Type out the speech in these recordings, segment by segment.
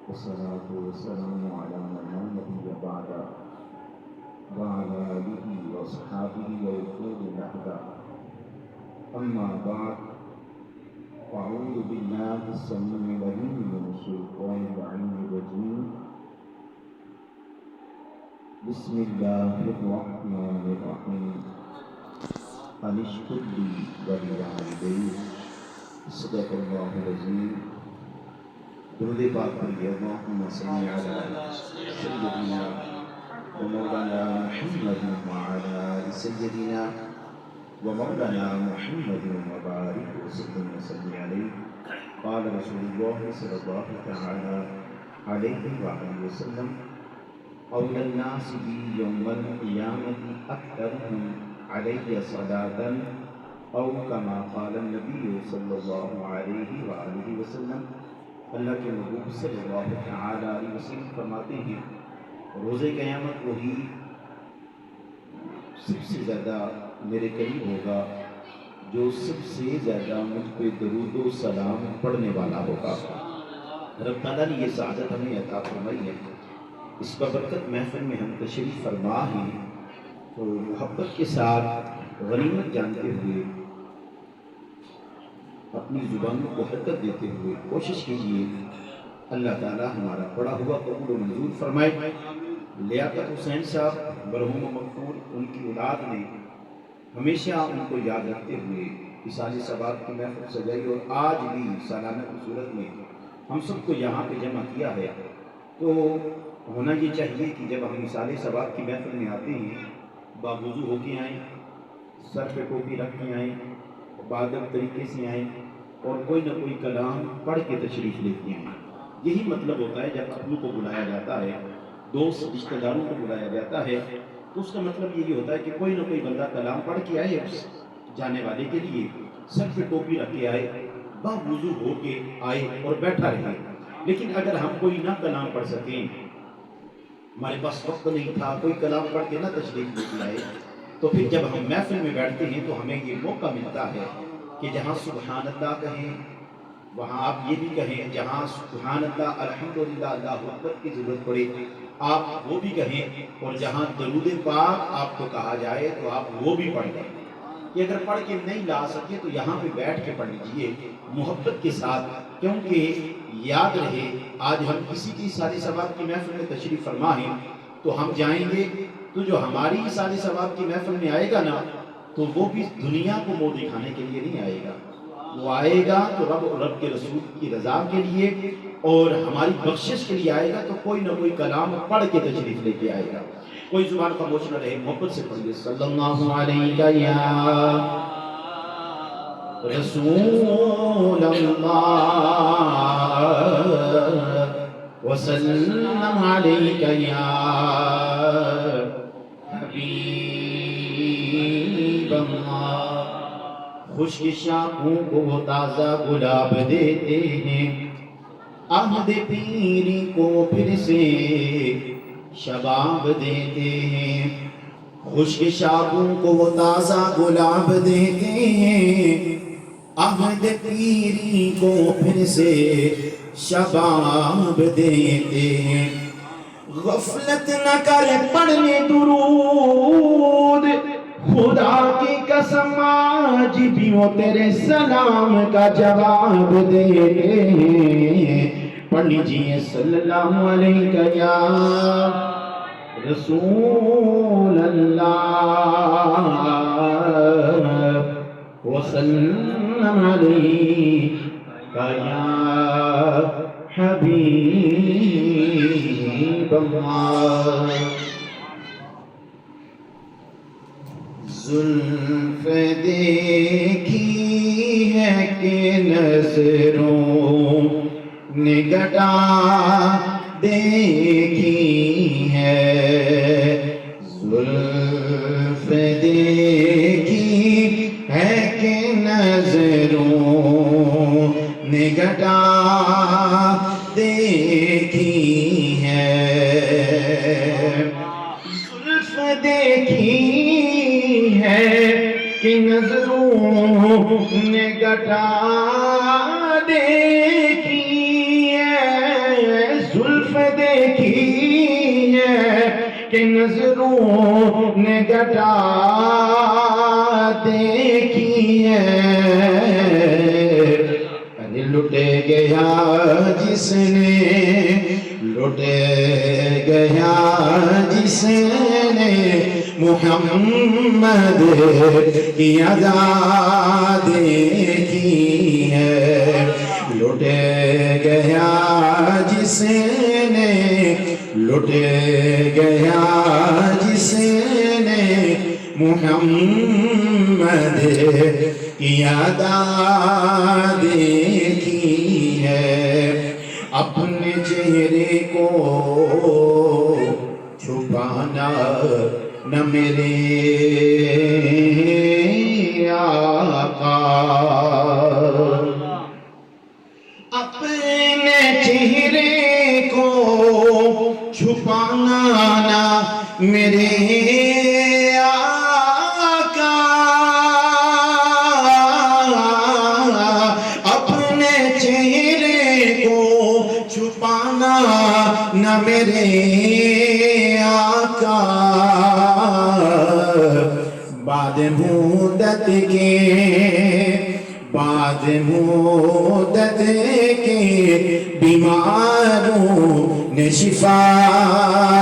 والصلاة والسلام على من لا نبي بعده وعلى آله وصحبه ووفود الأحباب. أما بعد، فأعوذ بالله السميع العليم من الشيطان اللعين الرجيم. بسم الله الرحمن الرحيم. أن اشكر لي ولوالديك. صدق الله العظيم. درود پاک پڑھیے اللہم صلی علی سیدنا ومولانا محمد وعلی آل سیدنا ومولانا محمد وبارک وسلم وصلی علیہ. قال رسول اللہ صلی اللہ تعالی علیہ وآلہ وسلم: اولى الناس بي يوم القيامة أكثرهم علي صلاة، أو كما قال النبي صلی اللہ علیہ وآلہ وسلم. اللہ کے محبوب صلی اللہ تعالی علیہ وسلم فرماتے ہیں روز قیامت وہی سب سے زیادہ میرے قریب ہوگا جو سب سے زیادہ مجھ پہ درود و سلام پڑھنے والا ہوگا. رب تعالیٰ نے یہ سعادت ہمیں عطا فرمائی ہے. اس بابرکت محفل میں ہم تشریف فرما ہیں تو محبت کے ساتھ غنیمت جانتے ہوئے اپنی زبانوں کو حرکت دیتے ہوئے کوشش کیجئے اللہ تعالیٰ ہمارا پڑھا ہوا قبول و منظور فرمائے. لیاقت حسین صاحب مرحوم و مغفور، ان کی اولاد نے ہمیشہ ان کو یاد رکھتے ہوئے اصال ثواب کی محفل سجائی اور آج بھی سالانہ کی صورت میں ہم سب کو یہاں پہ جمع کیا ہے. تو ہونا یہ چاہیے کہ جب ہم اصال ثواب کی محفل میں آتے ہیں باوضو ہو کے آئیں، سر پہ ٹوپی رکھ کے آئیں، بادب طریقے سے آئیں اور کوئی نہ کوئی کلام پڑھ کے تشریف لیتے ہیں. یہی مطلب ہوتا ہے جب اپنوں کو بلایا جاتا ہے، دوست رشتہ داروں کو بلایا جاتا ہے تو اس کا مطلب یہی ہوتا ہے کہ کوئی نہ کوئی بندہ کلام پڑھ کے آئے اس جانے والے کے لیے، سر پہ ٹوپی رکھ کے آئے، باوضو ہو کے آئے اور بیٹھا رہے. لیکن اگر ہم کوئی نہ کلام پڑھ سکیں، ہمارے پاس وقت نہیں تھا، کوئی کلام پڑھ کے نہ تشریف لے کے آئے، تو پھر جب ہم محفل میں بیٹھتے ہیں تو ہمیں یہ موقع ملتا ہے کہ جہاں سبحان اللہ کہیں وہاں آپ یہ بھی کہیں، جہاں سبحان اللہ الحمدللہ اللہ اکبر کی ضرورت پڑے آپ وہ بھی کہیں، اور جہاں درود پاک آپ کو کہا جائے تو آپ وہ بھی پڑھ لیں. کہ اگر پڑھ کے نہیں لا سکے تو یہاں پہ بیٹھ کے پڑھ لیجئے محبت کے ساتھ، کیونکہ یاد رہے آج ہم کسی کی اصال ثواب کی محفل میں تشریف فرما ہیں تو ہم جائیں گے تو جو ہماری اصال ثواب کی محفل میں آئے گا نا تو وہ بھی دنیا کو منہ دکھانے کے لیے نہیں آئے گا، وہ آئے گا تو رب اور رب کے رسول کی رضا کے لیے اور ہماری بخشش کے لیے آئے گا. تو کوئی نہ کوئی کلام پڑھ کے تشریف لے کے آئے گا. کوئی زبان خاموش نہ رہے، محبت سے پڑھیے صلی اللہ علیہ یا رسول اللہ وسلم علیک یا حبیب اللہ. خشک شاخوں کو تازہ گلاب دیتے ہیں، عہد پیری کو پھر سے شباب دیتے ہیں. خشک شاخوں کو وہ تازہ گلاب دیتے ہیں، عہد پیری کو پھر سے شباب دیتے ہیں. غفلت نہ کر پڑھنے درود، خدا کی قسم آج بھی وہ تیرے سلام کا جواب دیتے ہیں. پڑھ لیجئے صلی اللہ علیہ یا رسول اللہ وسلم علیہ یا حبیب اللہ. زلف دیکھی ہے کہ نظروں نے گٹا دیکھی ہے، زلف دیکھی ہے کہ نظروں نے گٹا دیکھی ہے. زلف دیکھی ہے کہ نظروں نے گٹا دیکھی ہے، کہ نظروں نے گٹا دیکھی ہے، لٹے گیا جس نے، لٹے گیا جس نے محمد کی ادا دیکھی ہے، لٹے گیا جس نے، لٹے گیا جس نے محمد کی ادا دیکھی ہے، اپنے چہرے کو چھپانا نہ میرے آقا، اپنے چہرے کو چھپانا نہ میرے آقا، اپنے چہرے کو چھپانا نہ میرے آقا، بعد مدت کے، بعد مدت کے بیماروں نے شفا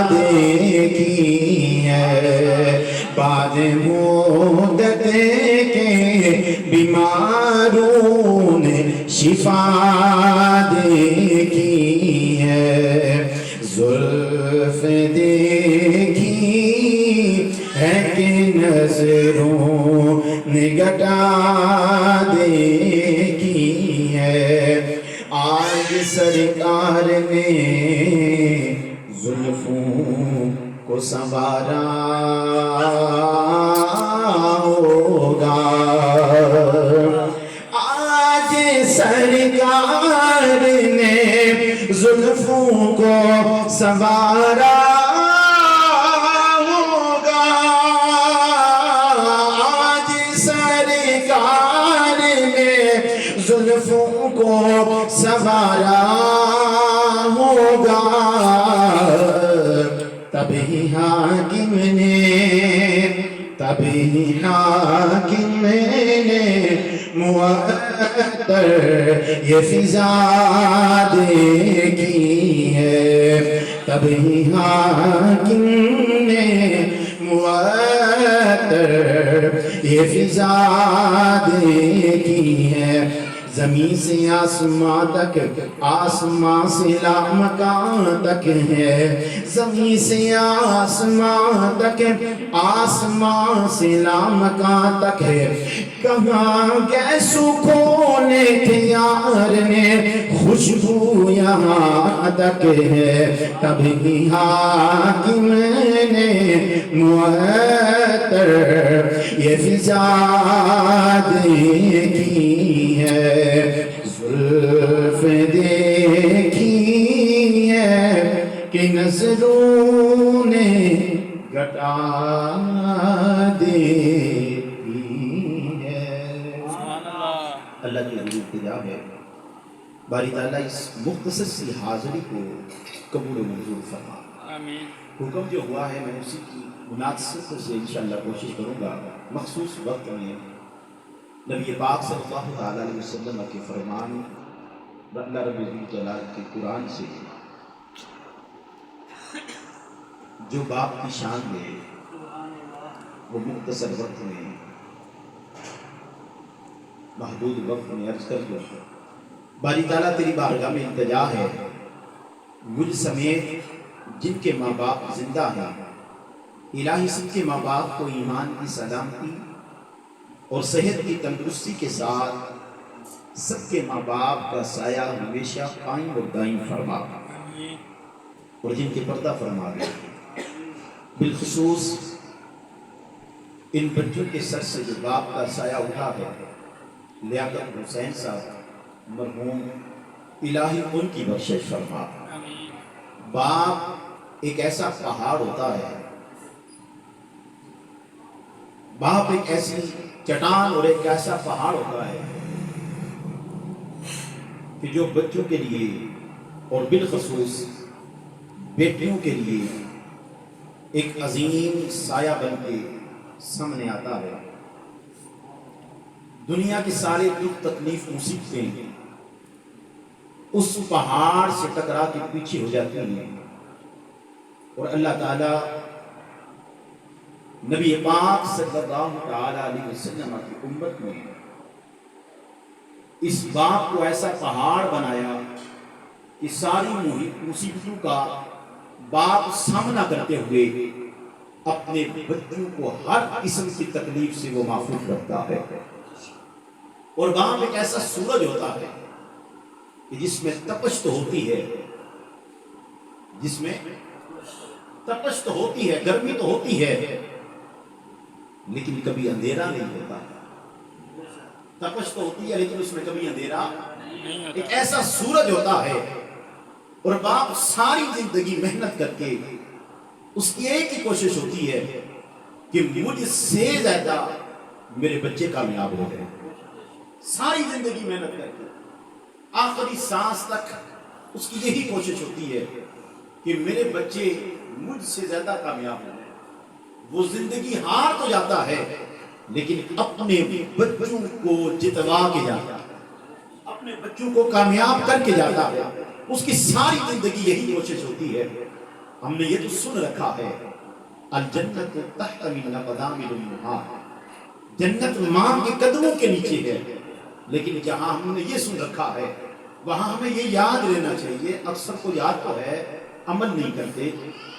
دیکھی ہے، بعد مدت کے بیماروں نے شفا دیکھی ہے، زلف دیکھی ہے کہ نظروں نے گٹا دیکھی ہے، آج سرکار نے زلفوں کو سنوارا ہوگا، آج سرکار نے زلفوں کو سنوارا ہوگا، آج سرکار نے زلفوں کو سنوارا ہوگا، تبھی حاکم نے، تبھی حاکم نے معطر یہ فضا دیکھی ہے، تبھی حاکم نے معطر یہ فضا دیکھی ہے، زمین سے آسمان تک، آسمان سے لامکان تک ہے، زمین سے آسمان تک، آسمان سے لامکان تک ہے، کہاں گئے سکھونے تھے یار نے، خوشبو یہاں تک ہے، تبھی حاکم نے معطر یہ فضا دیکھی ہے، زلف دیکھی ہے کہ نظروں نے گٹا دیکھی ہے۔ اللہ کی التجا ہے باری تعالیٰ اس مختصر سی حاضری کو قبول و منظور فرما۔ آمین۔ حکم جو ہوا ہے میں اسی کی مناسبت سے انشاءاللہ کوشش کروں گا مخصوص وقت میں نبی پاک صلی اللہ علیہ وسلم کے فرمان اللہ رب الجلال کے قرآن سے جو باپ کی شان ہے وہ مختصر وقت میں، محدود وقت میں عرض کر دوں۔ باری تعالیٰ تیری بارگاہ میں التجا ہے، مجھ سمیت جن کے ماں باپ زندہ ہیں، الہی سب کے ماں باپ کو ایمان کی سلامتی اور صحت کی تندرستی کے ساتھ سب کے ماں باپ کا سایہ ہمیشہ قائم اور دائم فرما، اور جن کے پردہ فرما دے، بالخصوص ان بچوں کے سر سے جو باپ کا سایہ اٹھا ہے، لیاقت حسین صاحب مرحوم، الہی ان کی بخشش فرما۔ باپ ایک ایسا پہاڑ ہوتا ہے، باپ ایک ایسی چٹان اور ایک ایسا پہاڑ ہوتا ہے کہ جو بچوں کے لیے اور بالخصوص بیٹیوں کے لیے ایک عظیم سایہ بن کے سامنے آتا ہے. دنیا کے سارے دکھ تکلیف مصیبتیں اس پہاڑ سے ٹکرا کے پیچھے ہو جاتی ہیں اور اللہ تعالیٰ نبی پاک صلی اللہ تعالی علیہ وسلم کی امت میں اس باپ کو ایسا پہاڑ بنایا کہ ساری مصیبتوں کا باپ سامنا کرتے ہوئے اپنے بچوں کو ہر قسم کی تکلیف سے وہ محفوظ رکھتا ہے. اور وہاں ایک ایسا سورج ہوتا ہے کہ جس میں تپش تو ہوتی ہے، جس میں تپش تو ہوتی ہے، گرمی تو ہوتی ہے، لیکن کبھی اندھیرا نہیں ہوتا. تپش تو ہوتی ہے لیکن اس میں کبھی اندھیرا. ایک ایسا سورج ہوتا ہے اور باپ ساری زندگی محنت کر کے اس کی ایک ہی کوشش ہوتی ہے کہ مجھ سے زیادہ میرے بچے کامیاب ہو گئے. ساری زندگی محنت کر کے آخری سانس تک اس کی یہی کوشش ہوتی ہے کہ میرے بچے مجھ سے زیادہ کامیاب ہو گئے. وہ زندگی ہار تو جاتا ہے لیکن اپنے بچوں کو جتوا کے جاتا ہے، اپنے بچوں کو کامیاب کر کے جاتا ہے. اس کی ساری زندگی یہی کوشش ہوتی ہے. ہم نے یہ تو سن رکھا ہے الجنت تحت من اقدام الامہات، جنت ماں کے قدموں کے نیچے ہے. لیکن جہاں ہم نے یہ سن رکھا ہے وہاں ہمیں یہ یاد رہنا چاہیے، اکثر کو یاد تو ہے عمل نہیں کرتے،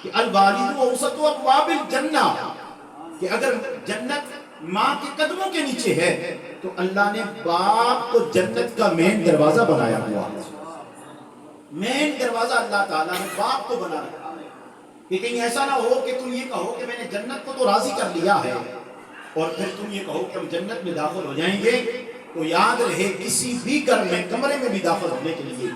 کہ الوالد اوسط ابواب الجنہ، کہ اگر جنت ماں کے قدموں کے نیچے ہے تو اللہ نے باپ کو جنت کا مین دروازہ بنایا ہوا ہے. مین دروازہ اللہ تعالیٰ نے باپ کو بنا رکھا ہے کہ کہیں ایسا نہ ہو کہ تم یہ کہو کہ میں نے جنت کو تو راضی کر لیا ہے اور پھر تم یہ کہو کہ ہم جنت میں داخل ہو جائیں گے. تو یاد رہے کسی بھی گھر میں کمرے میں بھی داخل ہونے کے لیے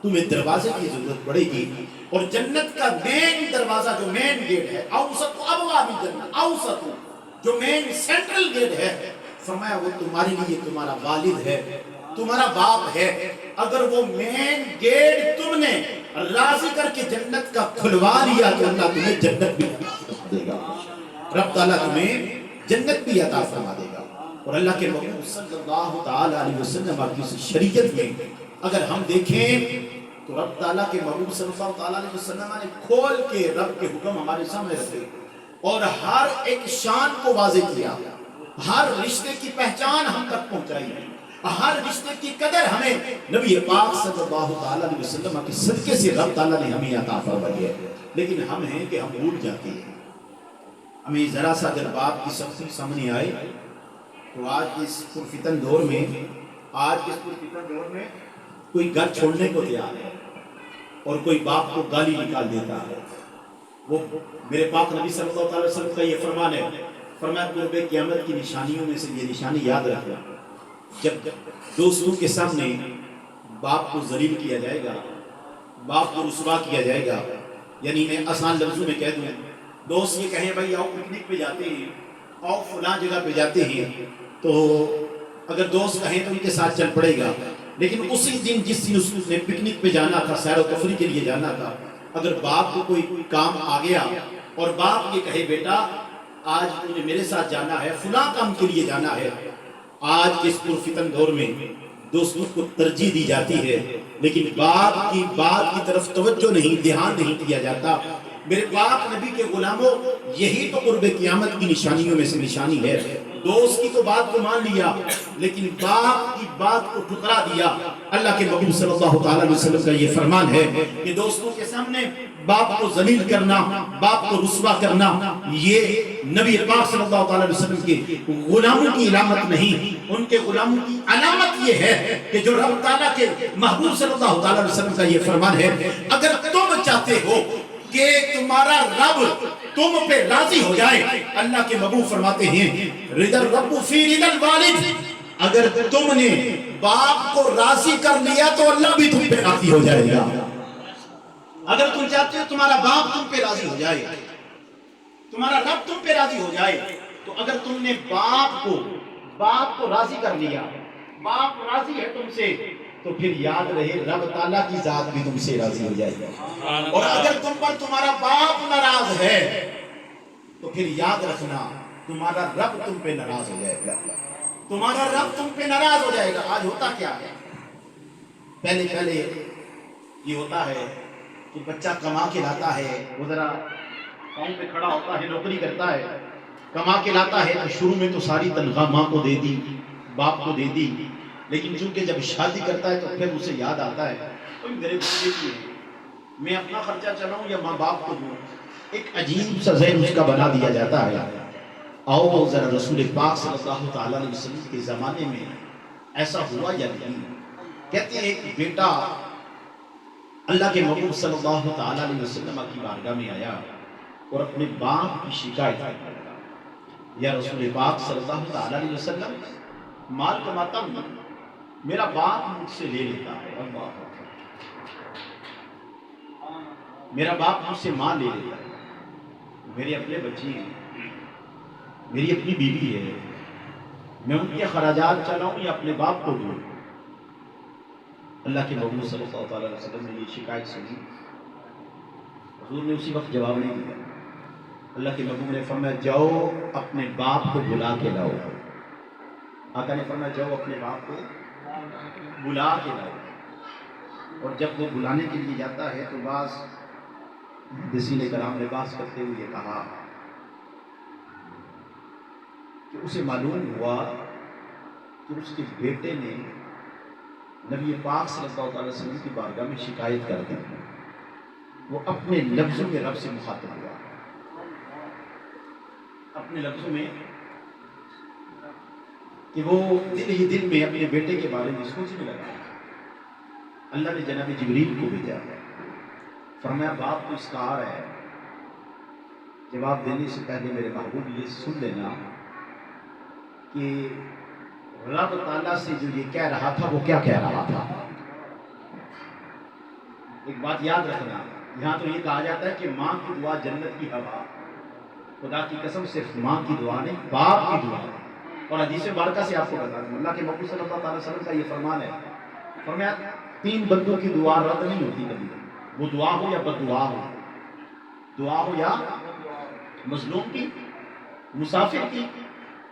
تمہیں دروازے کی ضرورت پڑے گی. اور جنت کا مین دروازہ جو مین گیٹ ہے، اوسط ابواب الجنہ، اوسط جو مین سینٹرل گیٹ ہے، فرمایا وہ تمہارے لیے تمہارا والد ہے، تمہارا باپ ہے. اگر وہ مین گیٹ تم نے راضی کر کے جنت کا کھلوا لیا تو اللہ تمہیں جنت بھی دے گا، رب تعالیٰ تمہیں جنت بھی عطا فرما دے گا. اور اللہ کے محبوب صلی اللہ تعالی علیہ وسلم کی اس شریعت میں اگر ہم دیکھیں تو رب تعالیٰ کے محبوب صلی اللہ تعالی علیہ وسلم نے کھول کے رب کے حکم ہمارے سامنے رکھے اور ہر ایک شان کو واضح کیا، ہر رشتے کی پہچان ہم تک پہنچائی، ہر رشتے کی قدر ہمیں نبی پاک صلی اللہ تعالی علیہ وسلم کے صدقے سے رب تعالیٰ نے ہمیں عطا فرمائی ہے. لیکن ہم ہیں کہ ہم بھول جاتے ہیں. ہمیں ذرا سا اگر باپ کی سختی سامنے آئے تو آج کے اس پرفتن دور میں کوئی گھر چھوڑنے کو تیار ہے اور کوئی باپ کو گالی نکال دیتا ہے. وہ میرے پاک نبی صلی اللہ علیہ وسلم کا یہ فرمان ہے، فرمایا قرب قیامت کی نشانیوں میں سے یہ نشانی یاد رکھنا، جب دوستوں کے سامنے باپ کو ذلیل کیا جائے گا، باپ کو رسوا کیا جائے گا. یعنی میں آسان لفظوں میں کہہ دوں، دوست یہ کہیں بھائی آؤ پکنک پہ جاتے ہیں، آؤ فلاں جگہ پہ جاتے ہیں، تو اگر دوست کہیں تو ان کے ساتھ چل پڑے گا. لیکن اسی دن جس دن اس نے پکنک پہ جانا تھا، سیر و تفریح کے لیے جانا تھا، اگر باپ کو کوئی کام آ گیا اور باپ یہ کہے بیٹا آج تمہیں میرے ساتھ جانا ہے، فلاں کام کے لیے جانا ہے، آج کے اس پرفتن دور میں دوستوں کو ترجیح دی جاتی ہے لیکن باپ کی بات کی طرف توجہ نہیں، دھیان نہیں دیا جاتا. میرے پاک نبی کے غلاموں، یہی تو قرب قیامت کی نشانیوں میں سے نشانی ہے. دوست کی تو بات کو مان لیا لیکن باپ کی بات کو ٹھکرا دیا. اللہ کے محبوب صلی اللہ تعالی علیہ وسلم کا یہ فرمان ہے کہ دوستوں کے سامنے باپ کو ذلیل کرنا، باپ کو رسوا کرنا، یہ نبی پاک صلی اللہ تعالی علیہ وسلم کے غلاموں کی علامت نہیں. ان کے غلاموں کی علامت یہ ہے کہ جو رب تعالیٰ کے محبوب صلی اللہ تعالی علیہ وسلم کا یہ فرمان ہے، اگر تم چاہتے ہو کہ تمہارا رب تم پہ راضی ہو جائے، اللہ کے محبوب فرماتے ہیں رضا الرب فی رضا الوالد، اگر تم نے باپ کو راضی کر لیا تو اللہ بھی تم پہ راضی ہو جائے گا. اگر تم چاہتے ہو تمہارا باپ تم پہ راضی ہو جائے، تمہارا رب تم پہ راضی ہو جائے، تو اگر تم نے باپ کو راضی کر لیا، باپ راضی ہے تم سے، تو پھر یاد رہے رب تعالیٰ کی ذات بھی تم سے راضی ہو جائے گا. اور اگر تم پر تمہارا باپ ناراض ہے تو پھر یاد رکھنا تمہارا رب تم پہ ناراض ہو جائے گا، تمہارا رب تم پہ ناراض ہو جائے گا۔ آج ہوتا کیا ہے، پہلے یہ ہوتا ہے کہ بچہ کما کے لاتا ہے، وہ ذرا پاؤں پہ کھڑا ہوتا ہے، نوکری کرتا ہے، کما کے لاتا ہے، تو شروع میں تو ساری تنخواہ ماں کو دے دی، باپ کو دے دی، لیکن چونکہ جب شادی کرتا ہے تو پھر اسے یاد آتا ہے میرے بچے کی ہے، میں اپنا خرچہ چلاؤں یا ماں باپ کو دوں، ایک عجیب سا ذہن اس کا بنا دیا جاتا ہے۔ آؤ ذرا رسول پاک صلی اللہ تعالیٰ علیہ وسلم کے زمانے میں ایسا ہوا یا نہیں؟ کہتے ہیں ایک بیٹا اللہ کے محبوب صلی اللہ تعالیٰ علیہ وسلم کی بارگاہ میں آیا اور اپنے باپ کی شکایت کرنے لگا، یا رسول پاک صلی اللہ تعالیٰ علیہ وسلم، مال کماتا ہوں، میرا باپ مجھ سے لے لیتا ہے، اللہ میرا باپ مجھ سے مال لے لیتا ہے، میرے اپنے بچے ہیں، میری اپنی بیوی ہے، میں ان کے خراجات چلاؤں یا اپنے باپ کو دوں؟ اللہ کے محبوب صلی اللہ علیہ وسلم نے یہ شکایت سنی، حضور نے اسی وقت جواب نہیں دیا۔ اللہ کے محبوب نے فرمایا جاؤ اپنے باپ کو بلا کے لاؤ۔ آقا نے فرمایا جاؤ اپنے باپ کو بلا کے لاؤ، اور جب وہ بلانے کے لیے جاتا ہے تو بعض محدثین کرام نے بحث کرتے ہوئے کہا کہ اسے معلوم ہوا کہ اس کے بیٹے نے نبی پاک صلی اللہ علیہ وسلم کی بارگاہ میں شکایت کر دی، وہ اپنے لفظوں میں رب سے مخاطب ہوا، اپنے لفظوں میں، کہ وہ دل ہی دل میں اپنے بیٹے کے بارے میں سوچنے لگا۔ اللہ نے جناب جبریل کو بھیجا، فرمایا باپ کو اسکار ہے، جواب دینے سے پہلے میرے محبوب یہ سن لینا کہ رب تعالیٰ سے جو یہ کہہ رہا تھا وہ کیا کہہ رہا تھا۔ ایک بات یاد رکھنا، یہاں تو یہ کہا جاتا ہے کہ ماں کی دعا جنت کی ہوا، خدا کی قسم صرف ماں کی دعا نہیں، باپ کی دعا۔ اور حدیث مبارکہ سے آپ کو بتا دوں، اللہ کے محبوب صلی اللہ علیہ وسلم کا یہ فرمان ہے، فرمایا 3 بندوں کی دعا رد نہیں ہوتی کبھی، وہ دعا ہو یا بد دعا ہو، دعا ہو یا مظلوم کی، مسافر کی،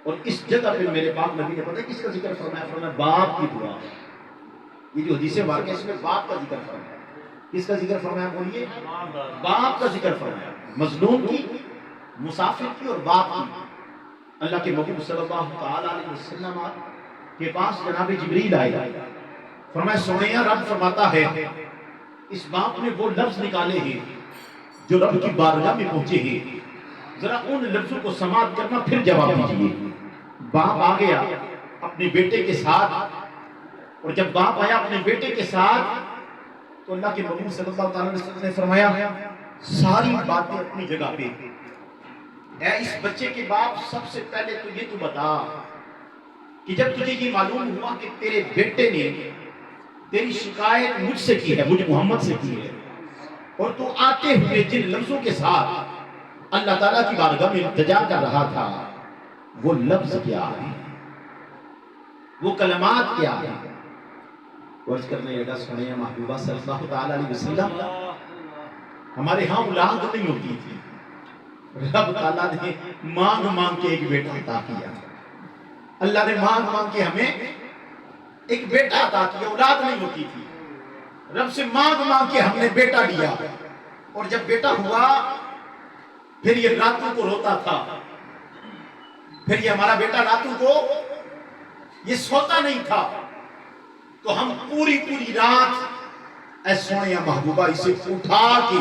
اور اس جگہ پہ میرے پاک نبی نے پتہ ہے کس کا ذکر فرمایا؟ فرمایا باپ کی دعا۔ یہ جو حدیث مبارکہ ہے اس میں باپ کا ذکر فرمایا، کس کا ذکر فرمایا بولیے؟ باپ کا ذکر فرمایا، مظلوم کی، مسافر کی اور باپ کی۔ اللہ کے محبوب صلی اللہ تعالیٰ علیہ وسلم کے پاس جناب جبریل آئے، فرمایا سونے رب فرماتا ہے اس باپ نے وہ لفظ نکالے ہیں جو رب کی بارگاہ میں پہنچے ہیں، ذرا ان لفظوں کو سماعت کرنا پھر جواب دیجیے۔ باپ آ گیا اپنے بیٹے کے ساتھ، اور جب باپ آیا اپنے بیٹے کے ساتھ تو اللہ کے محبوب صلی اللہ علیہ وسلم نے فرمایا ساری باتیں اپنی جگہ پہ، اے اس بچے کے باپ سب سے پہلے تو یہ تو بتا کہ جب تجھے یہ معلوم ہوا کہ تیرے بیٹے نے تیری شکایت مجھ سے کی ہے، مجھ محمد سے کی ہے، اور تو آتے ہوئے جن لفظوں کے ساتھ اللہ تعالیٰ کی بارگاہ میں التجا کر رہا تھا وہ لفظ کیا ہے، وہ کلمات کیا ہے؟ ورز کرنے لگا سنے محبوبہ صلی اللہ تعالیٰ علیہ وسلم، ہمارے ہاں اولاد نہیں ہوتی تھی، رب تعالیٰ نے مانگ مانگ کے ایک بیٹا عطا کیا، اللہ نے مانگ مانگ کے ہمیں ایک بیٹا عطا کیا، اولاد نہیں ہوتی تھی، رب سے مانگ مانگ کے ہم نے بیٹا لیا، اور جب بیٹا ہوا پھر یہ راتوں کو روتا تھا، پھر یہ ہمارا بیٹا راتوں کو یہ سوتا نہیں تھا، تو ہم پوری پوری رات اے سونے محبوبہ اسے اٹھا کے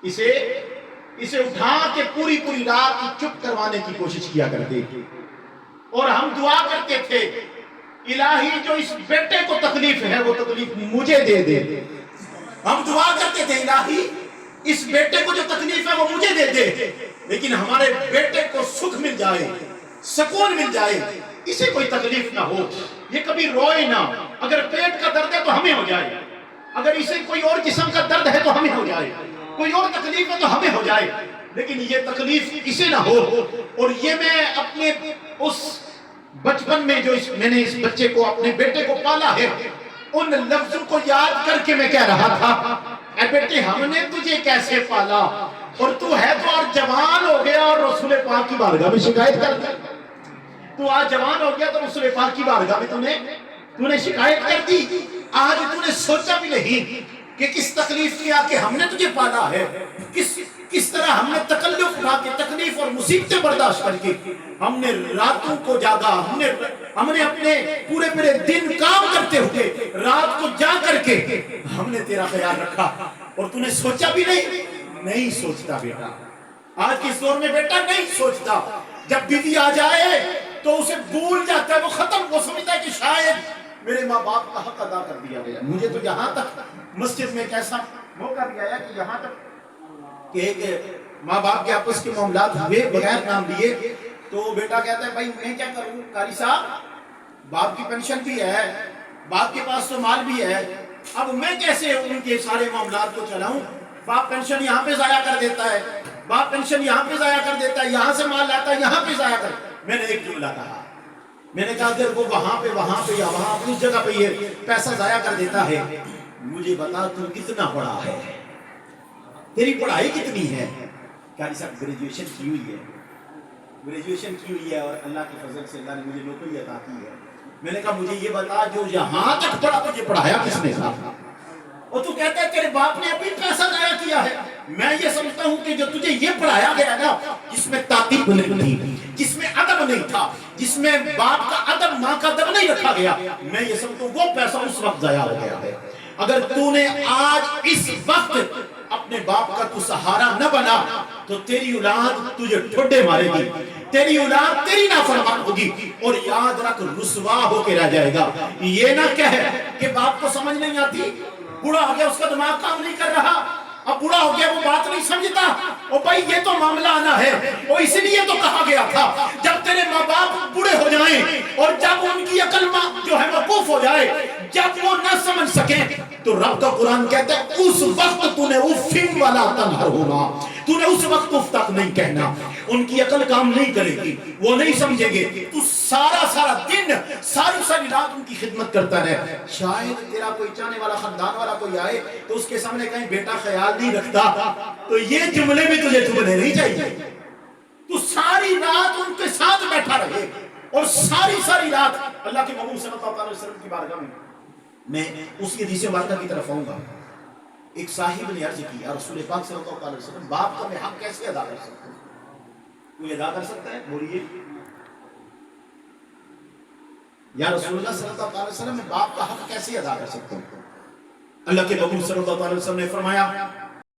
اسے اٹھا کے پوری پوری رات چپ کروانے کی کوشش کیا کرتے، اور ہم دعا کرتے تھے الہی جو اس بیٹے کو تکلیف ہے وہ تکلیف مجھے دے دے، ہم دعا کرتے تھے الہی اس بیٹے کو جو تکلیف ہے وہ مجھے دے دے، لیکن ہمارے بیٹے کو سکھ مل جائے، سکون مل جائے، اسے کوئی تکلیف نہ ہو، یہ کبھی روئے نہ، اگر پیٹ کا درد ہے تو ہمیں ہو جائے، اگر اسے کوئی اور قسم کا درد ہے تو ہمیں ہو جائے، کوئی اور تکلیف ہے تو ہمیں ہو جائے، لیکن یہ تکلیف اسے نہ ہو۔ اور یہ میں اپنے اس بچپن میں جو میں نے اس بچے کو اپنے بیٹے کو پالا ہے ان لفظوں کو یاد کر کے میں کہہ رہا تھا اے بیٹے ہم نے تجھے کیسے پالا اور تو ہے تو اور جوان ہو گیا اور رسول پاک کی بارگاہ میں شکایت کر دی. تو آج جوان ہو گیا تو رسول پاک کی بارگاہ میں تو نے شکایت کر دی. آج تو نے سوچا بھی نہیں کہ کس تکلیف کیا کہ ہم نے تجھے پالا ہے, کس طرح ہم نے تکلف اٹھا کے تکلیف اور مصیبتیں برداشت کر کے ہم نے راتوں کو جاگا, ہم نے اپنے پورے دن کام کرتے ہوئے رات کو جا کر کے ہم نے تیرا خیال رکھا اور تو نے سوچا بھی نہیں سوچتا بیٹا. آج کس دور میں بیٹا نہیں سوچتا. جب بیوی آ جائے تو اسے بھول جاتا ہے, وہ ختم, وہ سمجھتا ہے کہ شاید میرے ماں باپ کا حق ادا کر دیا گیا. مجھے تو یہاں تک مسجد میں کیسا موقع دیا ہے کہ یہاں تک کہ ایک ماں باپ کے آپس کے معاملات ہوئے بغیر نام لیے تو بیٹا کہتا ہے بھائی میں کیا کروں قاری صاحب, باپ کی پینشن بھی ہے, باپ کے پاس تو مال بھی ہے, اب میں کیسے ان کے سارے معاملات کو چلاؤں. باپ پینشن یہاں پہ ضائع کر دیتا ہے, باپ پینشن یہاں پہ ضائع کر دیتا ہے, یہاں سے مال لاتا ہے یہاں پہ ضائع کر. میں نے ایک جملہ کہا, میں نے کہا اگر وہ وہاں پہ یا وہاں اس جگہ پہ یہ پیسہ ضائع کر دیتا ہے, مجھے بتا تو کتنا پڑھا ہے, تیری پڑھائی کتنی ہے. قاری صاحب گریجویشن کی ہوئی ہے اور اللہ کے فضل سے اللہ نے مجھے نوکری عطا کی ہے. میں نے کہا مجھے یہ بتا جو یہاں تک پڑھا تجھے پڑھایا کس نے تھا. اور تو کہتا ہے تیرے باپ نے ابھی پیسہ ضائع کیا ہے. میں یہ سمجھتا ہوں کہ جو تجھے یہ پڑھایا گیا نا جس میں تعلیم نہیں تھی, جس میں ادب نہیں تھا, جس میں باپ کا ادب ماں کا ادب نہیں رکھا گیا, میں یہ سمجھتا ہوں وہ پیسہ اس وقت ضائع ہو گیا ہے. اگر تو نے آج اس وقت اپنے باپ کا تو سہارا نہ بنا تو تیری اولاد تجھے ٹھڈے مارے گی, تیری اولاد تیری نافرمان ہوگی اور یاد رکھ رسوا ہو کے رہ جائے گا. یہ نہ کہے کہ باپ کو سمجھ نہیں آتی, بوڑھا ہو گیا اس کا دماغ کام نہیں کر رہا, اب بوڑھا ہو گیا وہ بات نہیں سمجھتا. اور بھائی یہ تو معاملہ آنا ہے, وہ اس لیے تو کہا گیا تھا جب تیرے ماں باپ بوڑھے ہو جائیں اور جب ان کی عقل جو ہے موقوف ہو جائے, جب وہ نہ سمجھ سکیں تو رب کا قرآن کہتا ہے اس وقت تو نے افن والا تنہر ہونا, تو نے اس وقت اف تک نہیں کہنا. ان کی عقل کام نہیں کرے گی, وہ نہیں سمجھیں گے, تو سارا دن ساری رات ان کی خدمت کرتا رہے. شاید تیرا کوئی چاہنے والا خاندان والا کوئی آئے تو اس کے سامنے کہیں بیٹا خیال نہیں رکھتا, تو یہ جملے بھی تجھے چبھنے نہیں چاہیے. تو ساری رات ان کے ساتھ بیٹھا رہے اور ساری رات اللہ کے محبوب صلی اللہ علیہ وسلم کی بارگاہ میں اس کی حدیث مبارکہ کی طرف آؤں گا. ایک صاحب نے عرض کی یا رسول پاک صلی اللہ علیہ وسلم باپ کا میں حق کیسے ادا کر سکتا ہوں؟ کوئی ادا کر سکتا ہے؟ بولیے یا رسول اللہ صلی اللہ علیہ وسلم میں باپ کا حق کیسے ادا کر سکتا ہوں؟ اللہ کے محبوب صلی اللہ علیہ وسلم نے فرمایا